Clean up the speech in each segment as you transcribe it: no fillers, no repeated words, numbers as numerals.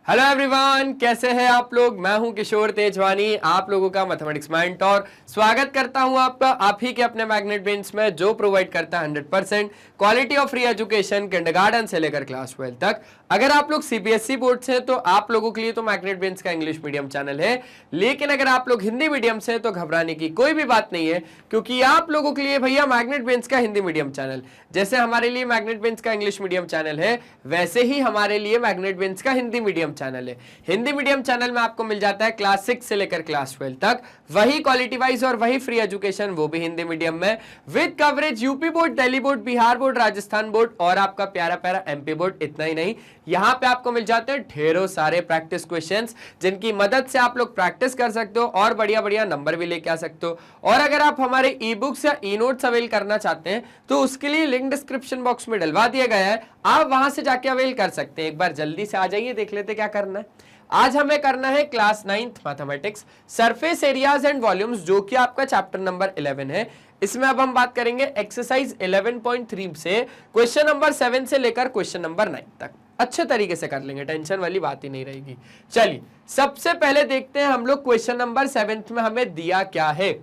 Hello everyone, कैसे हैं आप लोग। मैं हूं किशोर तेजवानी, आप लोगों का मैथमेटिक्स मेंटर। स्वागत करता हूं आपका आप ही के अपने मैग्नेट बेंच में, जो प्रोवाइड करता है 100% quality of free education kindergarten से लेकर क्लास 12 तक। अगर आप लोग सीबीएसई बोर्ड से तो आप लोगों के लिए तो मैग्नेट बेंच का इंग्लिश मीडियम चैनल है, लेकिन अगर आप लोग हिंदी मीडियम से तो घबराने की कोई भी बात नहीं है, क्योंकि आप लोगों के लिए भैया मैग्नेट बेंच का हिंदी मीडियम चैनल, जैसे हमारे लिए मैग्नेट बेंच का इंग्लिश मीडियम चैनल है, वैसे ही हमारे लिए मैग्नेट बेंच का हिंदी मीडियम चैनल है। हिंदी मीडियम चैनल में आपको मिल जाता है क्लास 6 से लेकर क्लास 12 तक वही क्वालिटी वाइज और वही फ्री एजुकेशन, वो भी हिंदी मीडियम में, with coverage UP board, Delhi board, Bihar board, Rajasthan board और आपका प्यारा प्यारा एमपी बोर्ड। इतना ही नहीं, यहां पे आपको मिल जाते हैं ढेरों सारे प्रैक्टिस क्वेश्चंस, जिनकी मदद से आप लोग प्रैक्टिस कर सकते हो और बढ़िया बढ़िया नंबर भी लेके आ सकते हो। और अगर आप हमारे ई बुक्स या ई नोट्स अवेल करना चाहते हैं तो उसके लिए लिंक डिस्क्रिप्शन बॉक्स में डलवा दिया गया है, आप वहां से जाके अवेल कर सकते हैं। एक बार जल्दी से आ जाइए, देख लेते क्या करना है। आज हमें करना है class 9th mathematics surface areas and volumes, जो कि आपका चैप्टर नंबर 11 है। इसमें अब हम बात करेंगे एक्सरसाइज 11.3 से क्वेश्चन नंबर 7 से लेकर क्वेश्चन नंबर 9 तक। अच्छे तरीके से कर लेंगे, टेंशन वाली बात ही नहीं रहेगी। चलिए सबसे पहले देखते हैं हम लोग क्वेश्चन नंबर 7 में हमें दिया क्या है।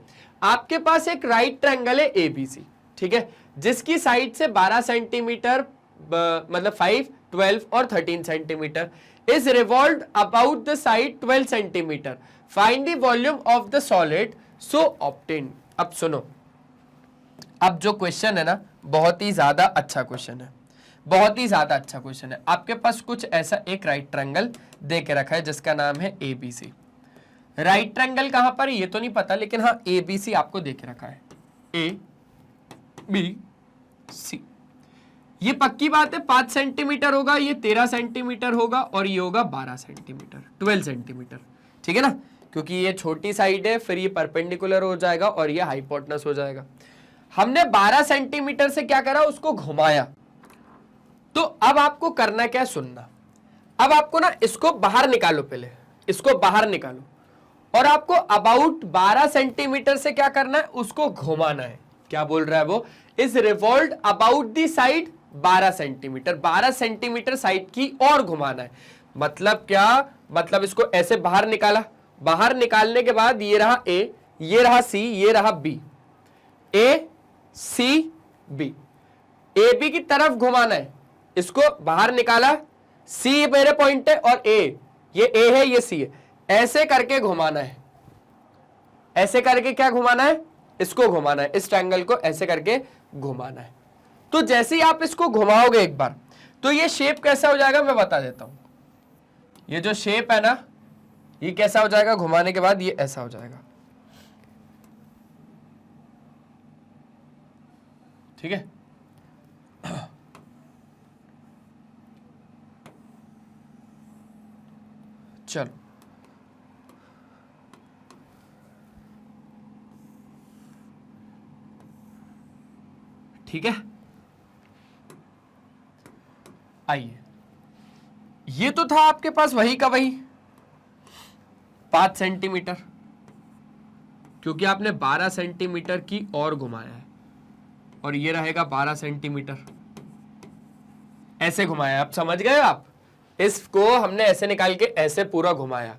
आपके पास एक राइट ट्रायंगल है एबीसी, ठीक है, जिसकी साइड से 12 सेंटीमीटर मतलब 5, 12 और 13 centimetre is revolved about the side 12 centimetre. Find the volume of the solid so obtained। अब सुनो, अब जो क्वेश्चन है ना, बहुत ही ज्यादा अच्छा क्वेश्चन है, बहुत ही ज्यादा अच्छा क्वेश्चन है। आपके पास कुछ ऐसा एक राइट ट्रायंगल दे के रखा है जिसका नाम है एबीसी। राइट ट्रायंगल कहां पर है ये तो नहीं पता, लेकिन हाँ एबीसी आपको दे के रखा है, ए बी सी। ये पक्की बात है 5 सेंटीमीटर होगा, ये 13 सेंटीमीटर होगा और ये होगा 12 सेंटीमीटर, 12 सेंटीमीटर, ठीक है ना, क्योंकि ये छोटी साइड है, फिर ये परपेंडिकुलर हो जाएगा और ये हाइपोटेनस हो जाएगा। हमने 12 सेंटीमीटर से क्या करा, उसको घुमाया। तो अब आपको करना क्या, सुनना। अब आपको ना इसको बाहर निकालो, पहले इसको बाहर निकालो और आपको अबाउट 12 सेंटीमीटर से क्या करना है, उसको घुमाना है। क्या बोल रहा है वो, is revolved about the side 12 centimetre, 12 centimetre side की और घुमाना है। मतलब क्या, मतलब इसको ऐसे बाहर निकाला, बाहर निकालने के बाद ये रहा ए, ये रहा सी, ये रहा B, A C B, A B की तरफ घुमाना है। इसको बाहर निकाला, सी मेरे पॉइंट है और ए, ये ए है ये सी है, ऐसे करके घुमाना है। ऐसे करके क्या घुमाना है, इसको घुमाना है, इस ट्रायंगल को ऐसे करके घुमाना है। तो जैसे ही आप इसको घुमाओगे एक बार, तो ये शेप कैसा हो जाएगा मैं बता देता हूं। ये जो शेप है ना, ये कैसा हो जाएगा, घुमाने के बाद ये ऐसा हो जाएगा, ठीक है। चलो ठीक है, आइए, ये तो था आपके पास वही का वही 5 सेंटीमीटर, क्योंकि आपने 12 सेंटीमीटर की और घुमाया है, और ये रहेगा 12 सेंटीमीटर, ऐसे घुमाया। आप समझ गए, आप इसको हमने ऐसे निकाल के ऐसे पूरा घुमाया,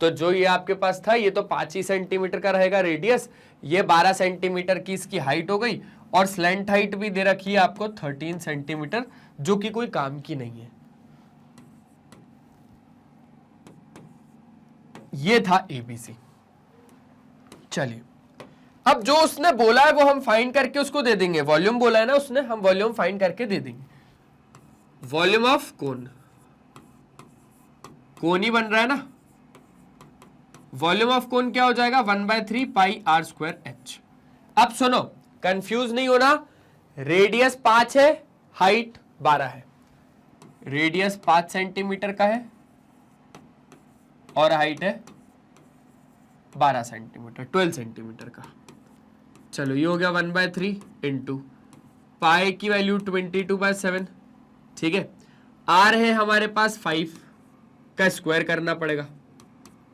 तो जो ये आपके पास था, ये तो 5 ही सेंटीमीटर का रहेगा रेडियस, ये 12 सेंटीमीटर की इसकी हाइट हो गई, और स्लैंट हाइट भी दे रखी है आपको 13 सेंटीमीटर, जो कि कोई काम की नहीं है। ये था एबीसी। चलिए, अब जो उसने बोला है वो हम फाइंड करके उसको दे देंगे। वॉल्यूम बोला है ना उसने, हम वॉल्यूम फाइंड करके दे देंगे। वॉल्यूम ऑफ कोन, कोन ही बन रहा है ना, वॉल्यूम ऑफ कोन क्या हो जाएगा, 1/3 पाई आर स्क्वायर एच। अब सुनो, कंफ्यूज नहीं होना, रेडियस 5 है, हाइट 12 है। रेडियस 5 सेंटीमीटर का है और हाइट है 12 सेंटीमीटर, 12 सेंटीमीटर का। चलो ये हो गया 1/3 इंटू पाई की वैल्यू 22/7, ठीक है। आर है हमारे पास 5 का स्क्वायर करना पड़ेगा,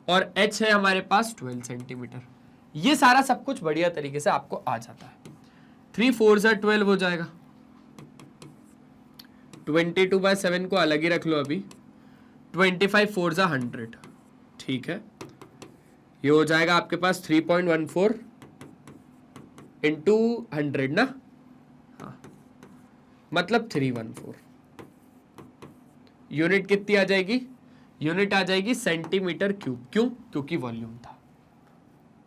और एच है हमारे पास 12 सेंटीमीटर। ये सारा सब कुछ बढ़िया तरीके से आपको आ जाता है। 3 4 12 हो जाएगा, 22/7 को अलग ही रख लो अभी, 25 4 जा 100, ठीक है। ये हो जाएगा आपके पास 3.14 इंटू 100 ना, हाँ, मतलब 314। यूनिट कितनी आ जाएगी? यूनिट आ जाएगी सेंटीमीटर क्यूब। क्यों? क्योंकि वॉल्यूम था,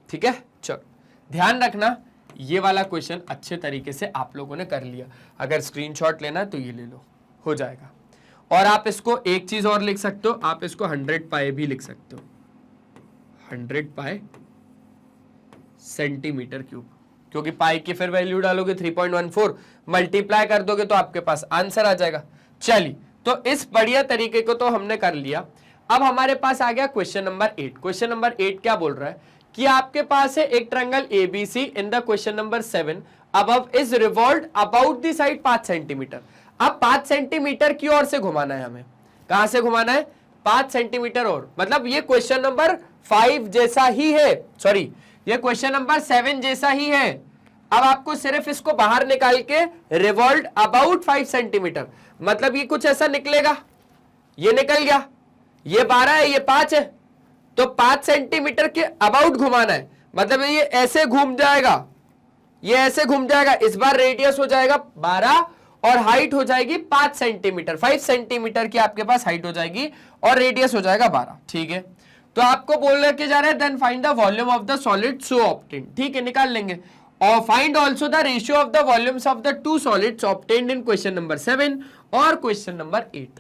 ठीक है। चलो ध्यान रखना, ये वाला क्वेश्चन अच्छे तरीके से आप लोगों ने कर लिया। अगर स्क्रीनशॉट लेना तो ये ले लो, हो जाएगा। और आप इसको एक चीज और लिख सकते हो, आप इसको 100 पाए भी लिख सकते हो, 100 पाए सेंटीमीटर क्यूब, क्योंकि पाई की फिर वैल्यू डालोगे 3.14, मल्टीप्लाई कर दोगे तो आपके पास आंसर आ जाएगा। चलिए, तो इस बढ़िया तरीके को तो हमने कर लिया। अब हमारे पास आ गया क्वेश्चन नंबर 8। क्वेश्चन नंबर 8 क्या बोल रहा है कि आपके पास है एक triangle ABC in the question number 7 above is revolved about the side 5 centimetre. अब 5 सेंटीमीटर की ओर से घुमाना है हमें। कहां से घुमाना है? 5 सेंटीमीटर और, मतलब ये क्वेश्चन नंबर 5 जैसा ही है, सॉरी ये क्वेश्चन नंबर 7 जैसा ही है। अब आपको सिर्फ इसको बाहर निकाल के रिवॉल्व्ड अबाउट 5 सेंटीमीटर, मतलब ये कुछ ऐसा निकलेगा, ये निकल गया, ये 12 है, ये 5 है, तो 5 सेंटीमीटर के अबाउट घुमाना है, मतलब ये ऐसे घूम जाएगा, ये ऐसे घूम जाएगा। इस बार रेडियस हो जाएगा 12 और हाइट हो जाएगी 5 सेंटीमीटर, 5 सेंटीमीटर की आपके पास हाइट हो जाएगी और रेडियस हो जाएगा 12, ठीक है। तो आपको बोल के जा रहे हैं then find the volume of the solid so obtained, ठीक है, निकाल लेंगे। और find also the ratio of the volumes of the two solids obtained in question number 7 और क्वेश्चन नंबर 8।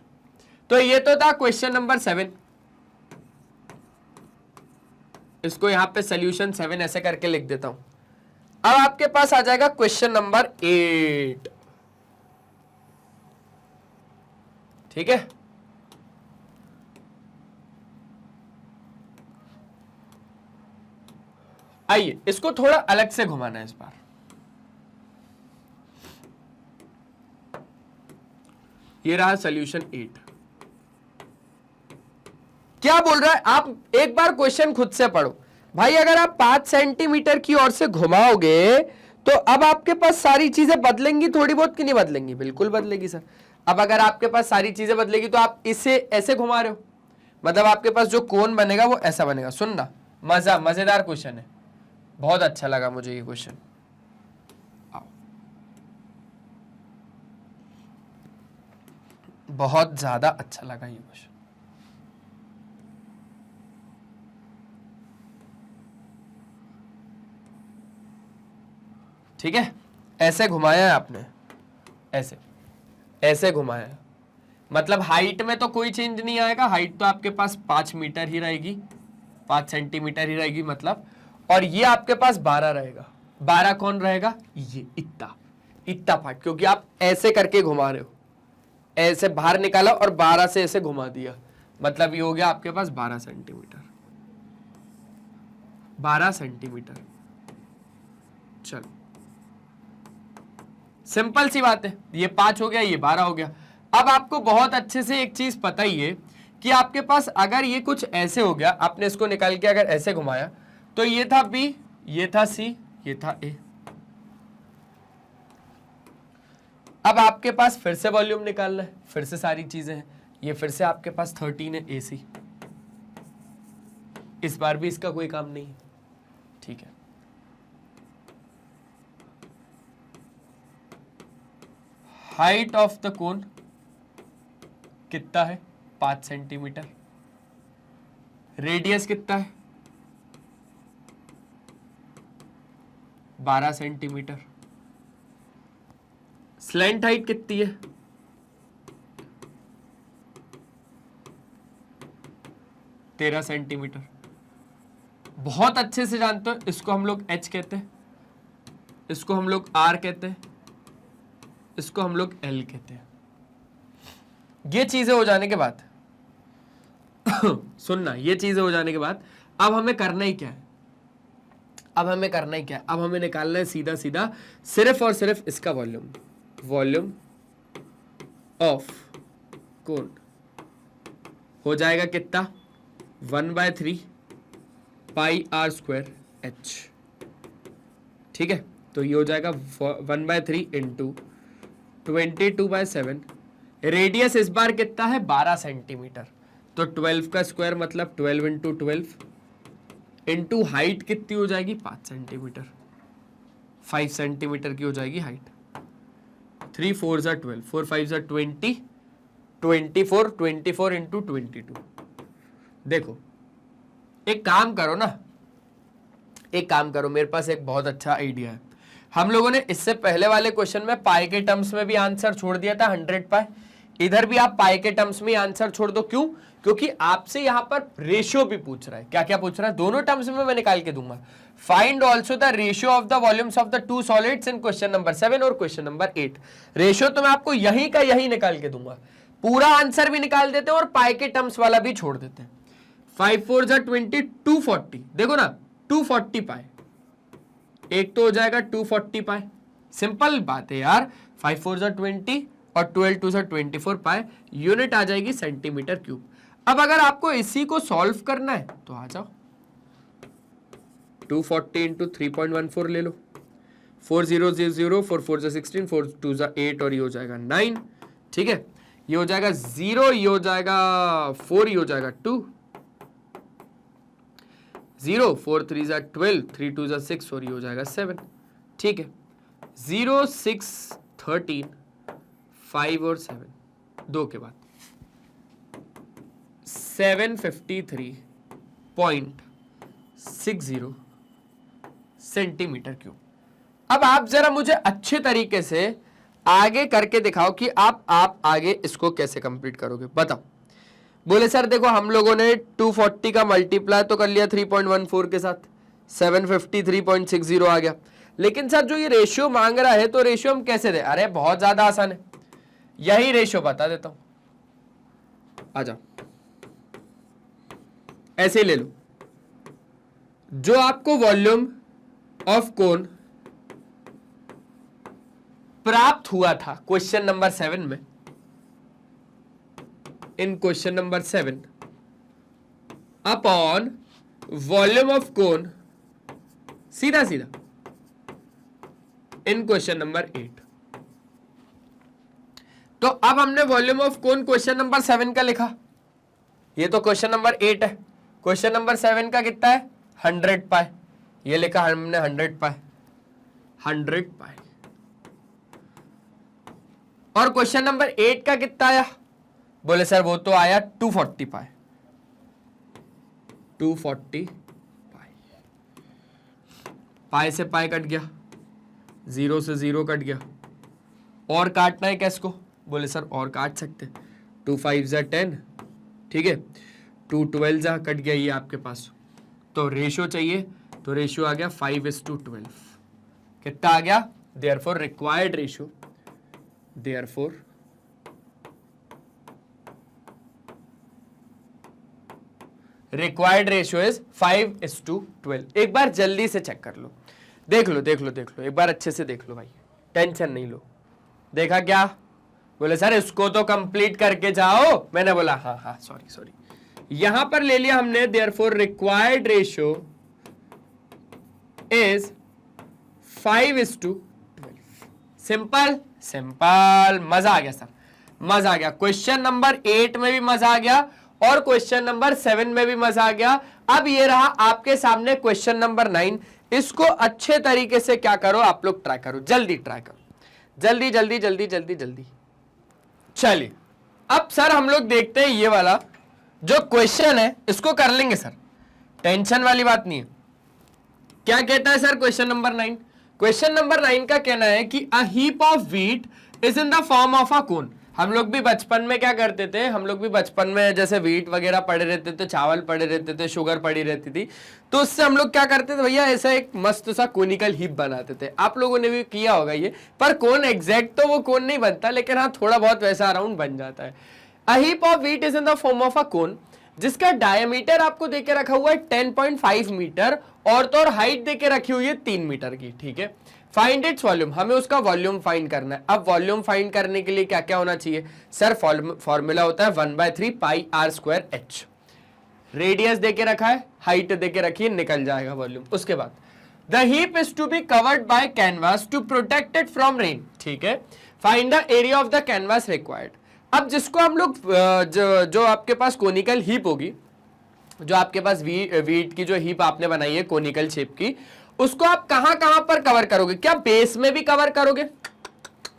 तो ये तो था क्वेश्चन नंबर 7, इसको यहां पे सोल्यूशन 7 ऐसे करके लिख देता हूं। अब आपके पास आ जाएगा क्वेश्चन नंबर 8, ठीक है। आइए इसको थोड़ा अलग से घुमाना है इस बार। ये रहा सोल्यूशन 8। क्या बोल रहा है? आप एक बार क्वेश्चन खुद से पढ़ो भाई। अगर आप 5 सेंटीमीटर की ओर से घुमाओगे तो अब आपके पास सारी चीजें बदलेंगी थोड़ी बहुत कि नहीं बदलेंगी? बिल्कुल बदलेगी सर। अब अगर आपके पास सारी चीजें बदलेगी तो आप इसे ऐसे घुमा रहे हो, मतलब आपके पास जो कोन बनेगा वो ऐसा बनेगा। सुनना, मजेदार क्वेश्चन है, बहुत अच्छा लगा मुझे ये क्वेश्चन। बहुत ज्यादा अच्छा लगा ये क्वेश्चन। ठीक है, ऐसे घुमाया है आपने, ऐसे ऐसे घुमाया है, मतलब हाइट में तो कोई चेंज नहीं आएगा। हाइट तो आपके पास 5 मीटर ही रहेगी, 5 सेंटीमीटर ही रहेगी मतलब। और ये आपके पास 12 रहेगा। 12 कौन रहेगा? ये इतना पार्ट, क्योंकि आप ऐसे करके घुमा रहे हो, ऐसे बाहर निकाला और 12 से ऐसे घुमा दिया, मतलब ये हो गया आपके पास 12 सेंटीमीटर। 12 सेंटीमीटर। चलो सिंपल सी बात है, ये 5 हो गया, ये 12 हो गया। अब आपको बहुत अच्छे से एक चीज पता ही है कि आपके पास अगर ये कुछ ऐसे हो गया, आपने इसको निकाल के अगर ऐसे घुमाया तो ये था B, ये था C, ये था A। अब आपके पास फिर से वॉल्यूम निकालना है, फिर से सारी चीजें हैं। ये फिर से आपके पास 13 है AC, इस बार भी इसका कोई काम नहीं है, ठीक है। हाइट ऑफ द कोन कितना है? 5 सेंटीमीटर। रेडियस कितना है? 12 सेंटीमीटर। स्लैंट हाइट कितनी है? 13 सेंटीमीटर। बहुत अच्छे से जानते हो, इसको हम लोग H कहते हैं, इसको हम लोग R कहते हैं, इसको हम लोग L कहते हैं। ये चीजें हो जाने के बाद सुनना, ये चीजें हो जाने के बाद अब हमें करना ही क्या है? अब हमें करना ही क्या है? अब हमें निकालना है सीधा सीधा सिर्फ और सिर्फ इसका वॉल्यूम, वॉल्यूम ऑफ कोन हो जाएगा कितना? 1/3 पाई r स्क्वायर h, ठीक है। तो ये हो जाएगा 1/3 इंटू 22/7। रेडियस इस बार कितना है? 12 सेंटीमीटर। तो 12 का स्क्वायर मतलब 12 इंटू 12 इंटू हाइट कितनी हो जाएगी 5 सेंटीमीटर, 5 सेंटीमीटर की हो जाएगी हाइट। 3 4 जा 12, 4 5 जा 20, 24, 24 इंटू 22। देखो एक काम करो ना, एक काम करो, मेरे पास एक बहुत अच्छा आइडिया है। हम लोगों ने इससे पहले वाले क्वेश्चन में पाई के टर्म्स में भी आंसर छोड़ दिया था 100 पाई, इधर भी आप पाई के टर्म्स में आंसर छोड़ दो। क्यों? क्योंकि आपसे यहां पर रेशियो भी पूछ रहा है। क्या क्या पूछ रहा है? दोनों टर्म्स में मैं निकाल के दूंगा। Find also the ratio of the volumes of the two solids in question number 7 और क्वेश्चन नंबर 8। रेशियो तो मैं आपको यही का यही निकाल के दूंगा, पूरा आंसर भी निकाल देते हैं और पाई के टर्म्स वाला भी छोड़ देते हैं। 5 4 जा 20, 240, देखो ना 240 पाई, एक तो हो जाएगा 240 पाई, सिंपल बात है यार। 5 4 जा 20 और 12 2 जा 24 पाई, यूनिट आ जाएगी सेंटीमीटर क्यूब। अब अगर आपको इसी को सॉल्व करना है तो आ जाओ, 240 इंटू 3.14 ले लो, 4 0 0, 4 4 जा 16, 4 2 जा 8 और ये हो जाएगा 9। ठीक है, ये हो जाएगा 0, ये हो जाएगा 4, ये हो जाएगा 2, 0 4 3 जा 12, 3 2 जा 6 और ये हो जाएगा 7। ठीक है, 0 6 13, 5 और 7, 2 के बाद 753.60 सेंटीमीटर क्यूब। अब आप जरा मुझे अच्छे तरीके से आगे करके दिखाओ कि आप आगे इसको कैसे कंप्लीट करोगे, बताओ। बोले सर देखो हम लोगों ने 240 का मल्टीप्लाई तो कर लिया 3.14 के साथ, 753.60 आ गया, लेकिन सर जो ये रेशियो मांग रहा है तो रेशियो हम कैसे दे? अरे बहुत ज्यादा आसान है, यही रेशियो बता देता हूं, आ जाओ। ऐसे ही ले लो, जो आपको वॉल्यूम ऑफ कोन प्राप्त हुआ था क्वेश्चन नंबर 7 में, in question number 7 upon volume of cone सीधा सीधा इन क्वेश्चन नंबर 8। तो अब हमने volume of cone question number 7 का लिखा, ये तो क्वेश्चन नंबर 8 है। क्वेश्चन नंबर 7 का कितना है? 100 पाई, ये लिखा हमने 100 पाई, 100 पाई। और क्वेश्चन नंबर 8 का कितना आया? बोले सर वो तो आया 240 पाई, 240 पाई। पाई से पाई कट गया, 0 से 0 कट गया, और काटना है क्या इसको? बोले सर और काट सकते, 2 5 जा 10, ठीक है, 2 12 जा कट गया ये आपके पास, तो रेशियो चाहिए, तो रेशियो आ गया 5:12। कितना आ गया? Therefore required ratio, therefore required ratio is 5:12। एक बार जल्दी से चेक कर लो, देख लो देख लो देख लो, एक बार अच्छे से देख लो भाई, टेंशन नहीं लो। देखा क्या? बोले सर इसको तो कंप्लीट करके जाओ। मैंने बोला हाँ हाँ सॉरी, यहां पर ले लिया हमने, therefore required ratio is 5:12। Simple simple, मजा आ गया सर, मजा आ गया। क्वेश्चन नंबर 8 में भी मजा आ गया और क्वेश्चन नंबर 7 में भी मजा आ गया। अब ये रहा आपके सामने क्वेश्चन नंबर 9। इसको अच्छे तरीके से क्या करो आप लोग, ट्राई करो, जल्दी ट्राई करो, जल्दी जल्दी जल्दी जल्दी जल्दी। चलिए अब सर हम लोग देखते हैं ये वाला जो क्वेश्चन है, इसको कर लेंगे सर, टेंशन वाली बात नहीं है। क्या कहता है sir question number 9? Question number 9 का कहना है कि a heap of wheat is in the form of a cone. हम लोग भी बचपन में क्या करते थे, हम लोग भी बचपन में जैसे व्हीट वगैरह पड़े रहते थे, चावल पड़े रहते थे, शुगर पड़ी रहती थी, तो उससे हम लोग क्या करते थे भैया, ऐसा एक मस्त सा कोनिकल हीप बनाते थे। आप लोगों ने भी किया होगा ये, पर कोन एग्जैक्ट तो वो कोन नहीं बनता, लेकिन हाँ थोड़ा बहुत वैसा अराउंड बन जाता है। A heap of wheat is in the form of a cone, जिसका डायमीटर आपको देके रखा हुआ है 10.5 मीटर और तो और हाइट देके रखी हुई है 3 मीटर की। ठीक है, फाइंड इट्स वॉल्यूम, हमें उसका वॉल्यूम फाइंड करना है। अब वॉल्यूम फाइंड करने के लिए क्या क्या होना चाहिए सर? फॉर्मूला होता है 1/3 pi R square H. Radius देके रखा है, हाइट देके रखी है, निकल जाएगा वॉल्यूम। उसके बाद the heap is to be covered by canvas to protect it from rain. ठीक है, find the area of the canvas required. अब जिसको हम लोग जो आपके पास कोनिकल हीप होगी, जो आपके पास वीट की जो हीप आपने बनाई है कोनिकल शेप की, उसको आप कहां कहां पर कवर करोगे? क्या बेस में भी कवर करोगे?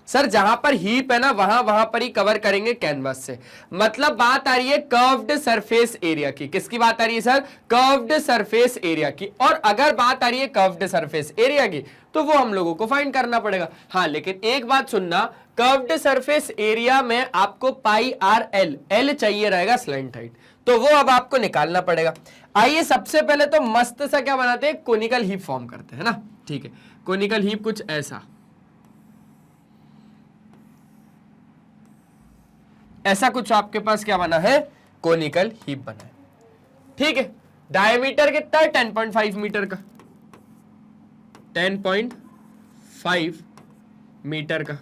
सर जहां पर हीप है ना वहां पर ही कवर करेंगे कैनवास से। मतलब बात आ रही है कर्व्ड सरफेस एरिया की। किसकी बात आ रही है सर? कर्व्ड सरफेस एरिया की। और अगर बात आ रही है कर्व्ड सरफेस एरिया की तो वो हम लोगों को फाइंड करना पड़ेगा। हाँ, लेकिन एक बात सुनना, कर्व्ड सरफेस एरिया में आपको पाई आर एल, एल चाहिए रहेगा स्लैंट हाइट, तो वो अब आपको निकालना पड़ेगा। आइए सबसे पहले तो मस्त सा क्या बनाते हैं, कोनिकल हीप फॉर्म करते हैं ना। ठीक है, कोनिकल हीप कुछ ऐसा, ऐसा कुछ आपके पास क्या बना है, कोनिकल हीप बना है। ठीक है, डायमीटर कितना है? 10.5 मीटर का, 10.5 मीटर का।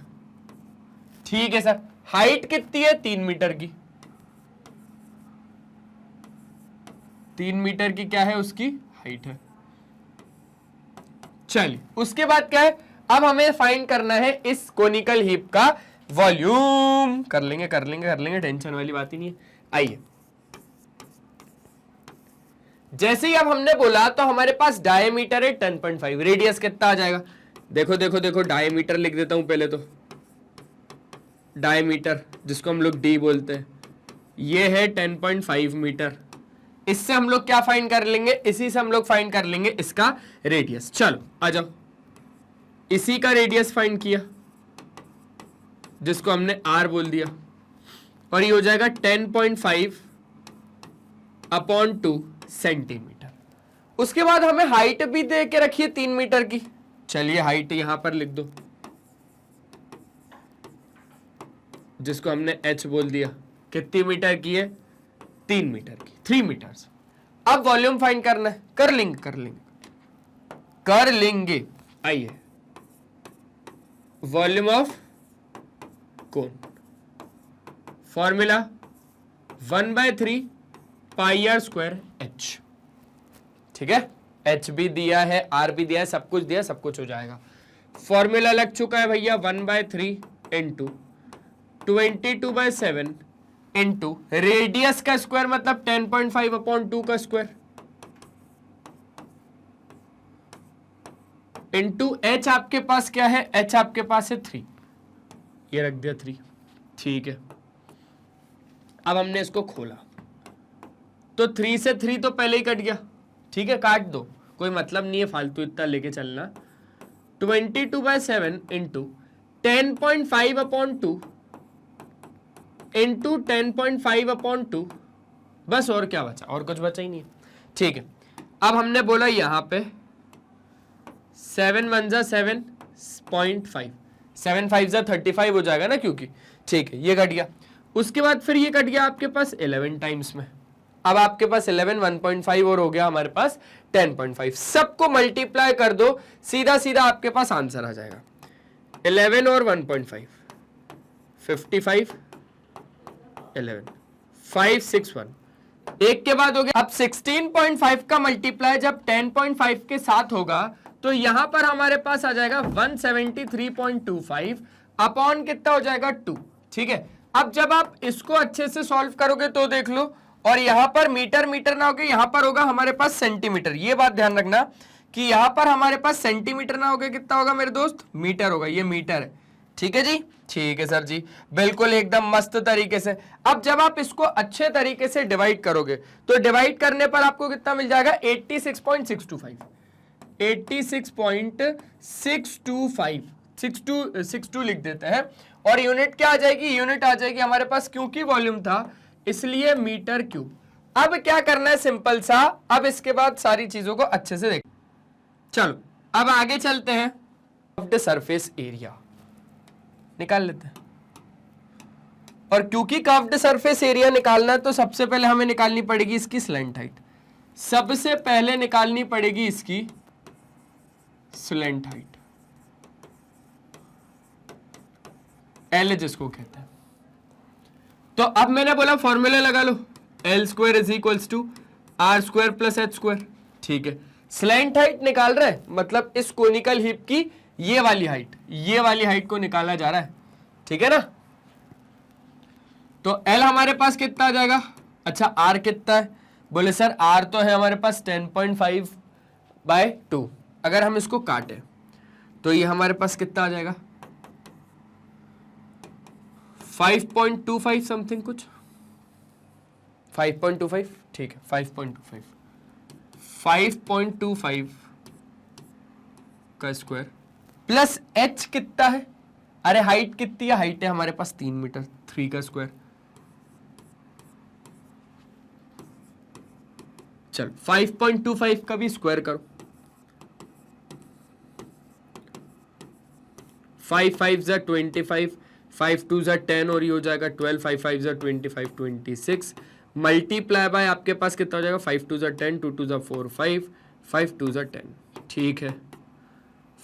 ठीक है सर, हाइट कितनी है? 3 मीटर की। 3 मीटर की क्या है उसकी हाइट है। चलिए उसके बाद क्या है, अब हमें फाइंड करना है इस कोनिकल हीप का वॉल्यूम। कर लेंगे, टेंशन वाली बात ही नहीं है। आइए, जैसे ही अब हमने बोला तो हमारे पास डायमीटर है 10.5, रेडियस कितना आ जाएगा? देखो डायमीटर लिख देता हूं पहले तो। डायमीटर जिसको हम लोग डी बोलते हैं, ये है 10.5 मीटर। इससे हम लोग क्या फाइंड कर लेंगे? इसी से हम लोग फाइंड कर लेंगे इसका रेडियस। चलो आ जाओ, इसी का रेडियस फाइंड किया जिसको हमने आर बोल दिया, और ये हो जाएगा 10.5/2 सेंटीमीटर। उसके बाद हमें हाइट भी दे के रखिए 3 मीटर की। चलिए हाइट यहां पर लिख दो, जिसको हमने एच बोल दिया। कितनी मीटर की है? 3 मीटर की, 3 मीटर्स। अब वॉल्यूम फाइंड करना है, कर लेंगे। आइए, volume of cone, formula 1/3 pi R square H. ठीक है, एच भी दिया है, आर भी दिया है, सब कुछ दिया, सब कुछ हो जाएगा। फॉर्मूला लग चुका है भैया, 1/3 इंटू 22/7 इंटू रेडियस का स्क्वायर मतलब 10.5/2 का स्क्वायर इंटू एच। आपके पास क्या है? एच आपके पास है 3, ये रख दिया 3। ठीक है, अब हमने इसको खोला तो 3 से 3 तो पहले ही कट गया। ठीक है, काट दो, कोई मतलब नहीं है फालतू इतना लेके चलना। 22/7 इंटू 10.5/2 इंटू 10.5/2, बस। और क्या बचा? और कुछ बचा ही नहीं है। ठीक है, अब हमने बोला यहां पे 7 1 जा 7.5, 7 5 जा 35 हो जाएगा ना, क्योंकि ठीक है ये कट गया। उसके बाद फिर ये कट गया आपके पास 11 टाइम्स में। अब आपके पास 11 1.5 और हो गया हमारे पास 10.5। सबको मल्टीप्लाई कर दो, सीधा सीधा आपके पास आंसर आ जाएगा। 11 और 1.5 55, 11 5 6 1, एक के बाद हो गया। अब 16.5 का मल्टीप्लाई जब 10.5 के साथ होगा तो यहां पर हमारे पास आ जाएगा 173.25 अपॉन कितना हो जाएगा 2। ठीक है, अब जब आप इसको अच्छे से सॉल्व करोगे तो देख लो, और यहां पर मीटर मीटर ना होगा, यहां पर होगा हमारे पास सेंटीमीटर। ये बात ध्यान रखना कि यहां पर हमारे पास सेंटीमीटर ना होगा, कितना होगा मेरे दोस्त? मीटर होगा। ये मीटर है। ठीक है जी, ठीक है सर जी, बिल्कुल एकदम मस्त तरीके से। अब जब आप इसको अच्छे तरीके से डिवाइड करोगे तो डिवाइड करने पर आपको कितना मिल जाएगा? 86.625, 86.625, 62 लिख देते हैं। और यूनिट क्या आ जाएगी? यूनिट आ जाएगी हमारे पास, क्योंकि वॉल्यूम था इसलिए मीटर क्यूब। अब क्या करना है? सिंपल सा, अब इसके बाद सारी चीजों को अच्छे से देख। चलो अब आगे चलते हैं, कर्व्ड सरफेस एरिया निकाल लेते हैं। और क्योंकि कर्व्ड सरफेस एरिया निकालना है तो सबसे पहले हमें निकालनी पड़ेगी इसकी स्लैंट हाइट। सबसे पहले निकालनी पड़ेगी इसकी स्लैंट हाइट, एल जिसको कहते हैं। तो अब मैंने बोला फॉर्मूला लगा लो, l square is equals to r square plus h square. ठीक है, स्लैंट हाइट निकाल रहे हैं, मतलब इस कोनिकल हीप की ये वाली हाइट को निकाला जा रहा है। ठीक है ना, तो L हमारे पास कितना आ जाएगा? अच्छा R कितना है? बोले सर R तो है हमारे पास 10.5/2। अगर हम इसको काटें तो ये हमारे पास कितना आ जाएगा? 5.25 समथिंग कुछ, 5.25, ठीक है 5.25 का स्क्वायर प्लस h कितना है? अरे हाइट कितनी है? हाइट है हमारे पास 3 मीटर, 3 का स्क्वायर। चल 5.25 का भी स्क्वायर करो। 5 5 जा 25, 5 2 जा 10 और ये हो जाएगा 12, 5 5 जा 25, 26 मल्टीप्लाई बाय आपके पास कितना हो जाएगा? 5 2 जा 10, 2 2 जा 4 5, 5 2 जा 10, ठीक है।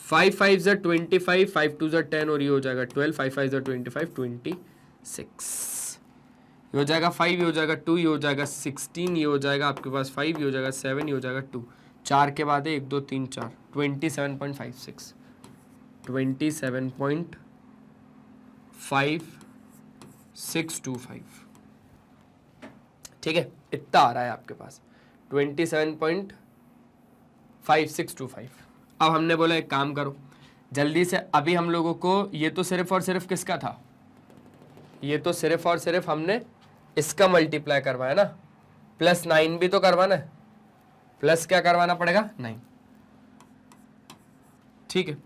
5 5 जा 25, 5 2 जा 10 और ये हो जाएगा 12, 5 5 जा 25, 26, ये हो जाएगा 5, ये हो जाएगा 2, ये हो जाएगा 16, ये हो जाएगा आपके पास 5, ये हो जाएगा 7, ये हो जाएगा 2, 4 के बाद है 1 2 3 4, 27.56, 27.5625, ठीक है, इतना आ रहा है आपके पास 27.5625। अब हमने बोला एक काम करो जल्दी से, अभी हम लोगों को ये तो सिर्फ और सिर्फ किसका था? ये तो सिर्फ और सिर्फ हमने इसका मल्टीप्लाई करवाया ना, प्लस 9 भी तो करवाना है, प्लस क्या करवाना पड़ेगा? 9, ठीक है।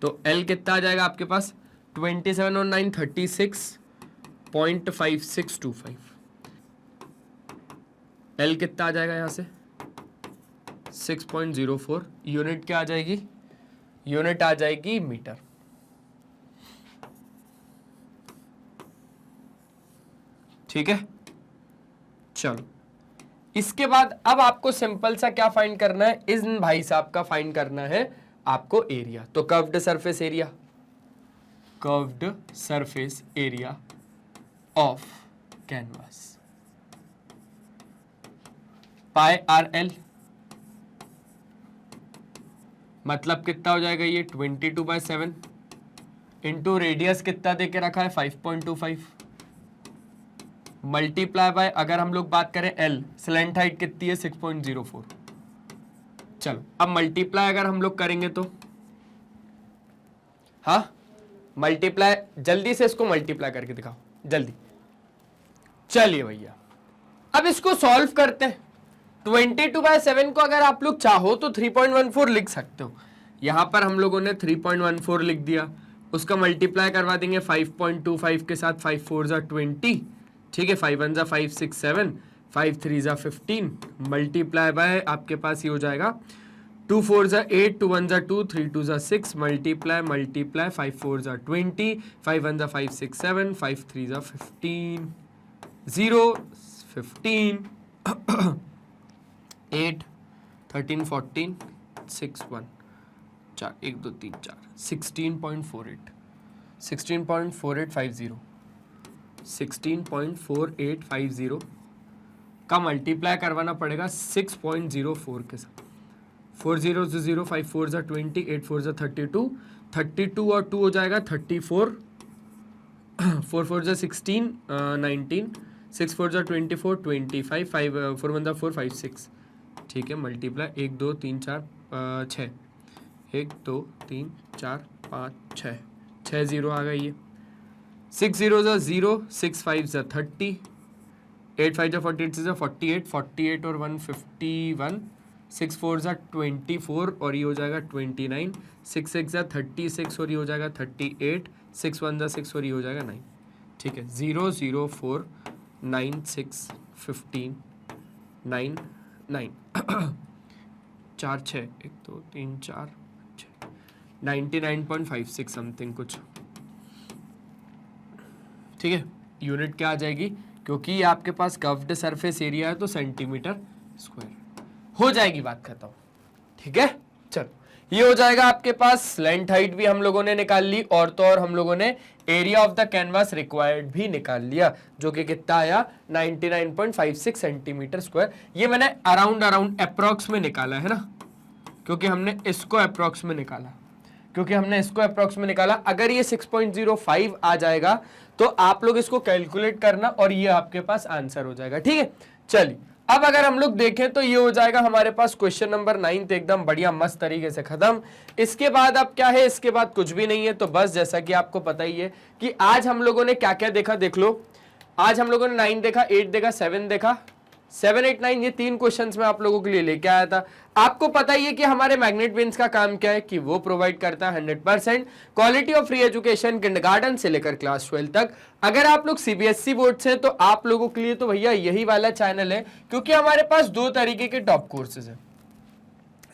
तो L कितना आ जाएगा आपके पास? 27 और 9 36.5625। L कितना आ जाएगा यहां से? 6.04। यूनिट क्या आ जाएगी? यूनिट आ जाएगी मीटर। ठीक है, चलो इसके बाद अब आपको सिंपल सा क्या फाइंड करना है? इन भाई साहब का फाइंड करना है आपको एरिया। तो curved surface area, curved surface area of canvas pi R L, मतलब कितना हो जाएगा ये? 22/7 इंटू रेडियस कितना देके रखा है? 5.25 मल्टीप्लाई बाय, अगर हम लोग बात करें L, स्लैंट हाइट कितनी है? 6.04। चलो अब मल्टीप्लाई अगर हम लोग करेंगे तो, हाँ मल्टीप्लाई, जल्दी से इसको मल्टीप्लाई करके दिखाओ जल्दी। चलिए भैया अब इसको सॉल्व करते हैं। 22/7 को अगर आप लोग चाहो तो 3.14 लिख सकते हो। यहां पर हम लोगों ने 3.14 लिख दिया, उसका मल्टीप्लाई करवा देंगे 5.25 के साथ। 5 4 जा 20, ठीक है, 5 1 जा 5 6 7, 5 3 जा 15 मल्टीप्लाई बाय आपके पास ये हो जाएगा 2 4 जा 8, 2 1 जा 2, 3 2 जा 6 मल्टीप्लाई मल्टीप्लाई 5 4 जा 20, 5 1 जा 5 6 7, 5 3 जा 15, 0 15 8 13 14 6 1 4 1 2 3 4 16.48 16.4850 16.4850 का मल्टीप्लाई करवाना पड़ेगा 6.04 के साथ। 4 0 0, 5 4 जा 20, 8 4 जा 32, 32 और 2 हो जाएगा 34, 4 4 जा 16 19, 6 4 जा 24 25, 5 4 1 जा 4 5 6, ठीक है, मल्टीप्लाई 1 2 3 4 6, 1 2 3 4 5 6, 6 0 आ गई ये। 6 0 जा 0, 6 5 जा 30, 8 5 जा 48 जा 48, 48 और 1 51, 6 4 जा 24 और ये हो जाएगा 29, 6 6 जा 36 और ये हो जाएगा 38, 6 1 जा 6 और ये हो जाएगा 9, ठीक है। 0 0 4 9 6 15 9 9 4 6 1 2 3 4 6 99.56 समथिंग कुछ, ठीक है। यूनिट क्या आ जाएगी? क्योंकि ये आपके पास कर्व्ड सरफेस एरिया है तो सेंटीमीटर स्क्वायर हो जाएगी, बात खत्म, ठीक है। चलो ये हो जाएगा आपके पास। लेंथ हाइट भी हम लोगों ने निकाल ली और तो और हम लोगों ने area of the canvas required भी निकाल लिया, जो कि कितना आया 99.56 सेंटीमीटर स्क्वायर। ये मैंने अराउंड अप्रोक्स में निकाला है ना, क्योंकि हमने इसको अप्रोक्स में निकाला। क्योंकि हमने इसको अप्रोक्स में निकाला। अगर ये 6.05 आ जाएगा तो आप लोग इसको कैलकुलेट करना और ये आपके पास आंसर हो जाएगा, ठीक है। चलिए अब अगर हम लोग देखें तो ये हो जाएगा हमारे पास क्वेश्चन नंबर 9 एकदम बढ़िया मस्त तरीके से खत्म। इसके बाद अब क्या है, इसके बाद कुछ भी नहीं है। तो बस जैसा कि आपको पता ही है कि आज हम लोगों ने क्या क्या देखा, देख लो। आज हम लोगों ने 9 देखा, 8 देखा, 7 देखा, 7, 8, 9 ये 3 क्वेश्चंस में आप लोगों के लिए लेके आया था। आपको पता ही है कि हमारे मैग्नेट बेंस का काम क्या है कि वो प्रोवाइड करता है 100% quality of free education kindergarten से लेकर क्लास 12 तक। अगर आप लोग सीबीएसई बोर्ड से तो आप लोगों के लिए तो भैया यही वाला चैनल है, क्योंकि हमारे पास 2 तरीके के टॉप कोर्सेज हैं।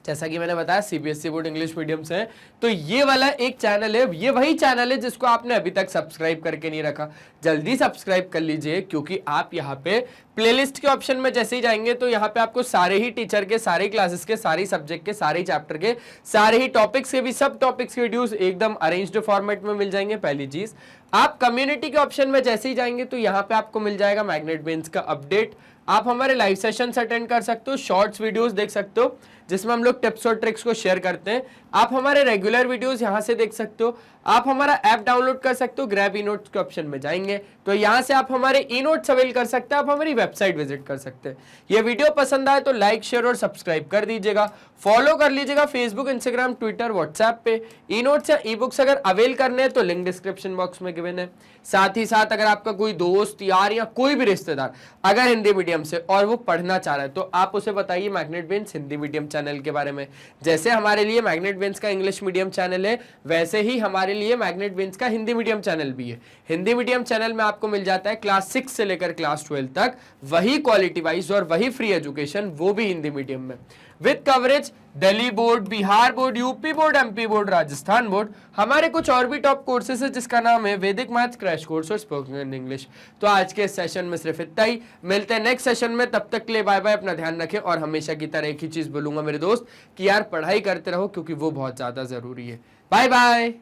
जैसा कि मैंने बताया सीबीएसई बोर्ड इंग्लिश मीडियम से है, तो ये वाला एक चैनल है, ये वही चैनल है जिसको आपने अभी तक सब्सक्राइब करके नहीं रखा। जल्दी सब्सक्राइब कर लीजिए, क्योंकि आप यहाँ पे प्लेलिस्ट के ऑप्शन में जैसे ही जाएंगे तो यहाँ पे आपको सारे ही टीचर के, सारे क्लासेस के, सारे सब्जेक्ट के, सारे चैप्टर के, सारे ही टॉपिक्स के भी, सब टॉपिक्स के वीडियोस एकदम अरेंज्ड फॉर्मेट में मिल जाएंगे। पहली चीज, आप कम्युनिटी के ऑप्शन में जैसे ही जाएंगे तो यहाँ पे आपको मिल जाएगा मैग्नेट बेंस का अपडेट। आप हमारे लाइव सेशंस अटेंड कर सकते हो, शॉर्ट्स वीडियोस देख सकते हो जिसमें हम लोग टिप्स और ट्रिक्स को शेयर करते हैं। आप हमारे रेगुलर वीडियोस यहां से देख सकते हो। आप हमारा ऐप डाउनलोड कर सकते हो, ग्रैब ई नोट्स के ऑप्शन में जाएंगे तो यहां से आप हमारे ई नोट्स अवेल कर सकते हैं, आप हमारी वेबसाइट विजिट कर सकते हैं। ये वीडियो पसंद आए तो लाइक, शेयर और सब्सक्राइब कर दीजिएगा। फॉलो कर लीजिएगा फेसबुक, इंस्टाग्राम, ट्विटर, व्हाट्सएप पे। ई नोट्स या ई बुक्स अगर अवेल करने हैं तो लिंक डिस्क्रिप्शन बॉक्स में गिवन है। साथ ही साथ अगर आपका कोई दोस्त, यार या कोई भी रिश्तेदार अगर हिंदी मीडियम से और वो पढ़ना चाह रहा है तो आप उसे बताइए मैग्नेट बेंस हिंदी मीडियम चैनल के बारे में। जैसे हमारे लिए मैग्नेट बेंस का इंग्लिश मीडियम चैनल है, वैसे ही हमारे लिए मैग्नेट बेंस का हिंदी मीडियम चैनल भी है। हिंदी मीडियम चैनल में आपको मिल जाता है क्लास 6 से लेकर क्लास 12 तक वही क्वालिटी वाइज और वही फ्री एजुकेशन, वो भी हिंदी मीडियम में, with coverage Delhi board, Bihar board, UP board, MP board, Rajasthan board. हमारे कुछ और भी टॉप कोर्सेज है जिसका नाम है वैदिक मैथ्स क्रैश कोर्स और स्पोकन इंग्लिश। तो आज के सेशन में सिर्फ इतना ही, मिलते हैं नेक्स्ट सेशन में। तब तक के लिए बाय बाय, अपना ध्यान रखें और हमेशा की तरह एक ही चीज बोलूंगा मेरे दोस्त कि यार पढ़ाई करते रहो, क्योंकि वो बहुत ज्यादा जरूरी है। Bye bye.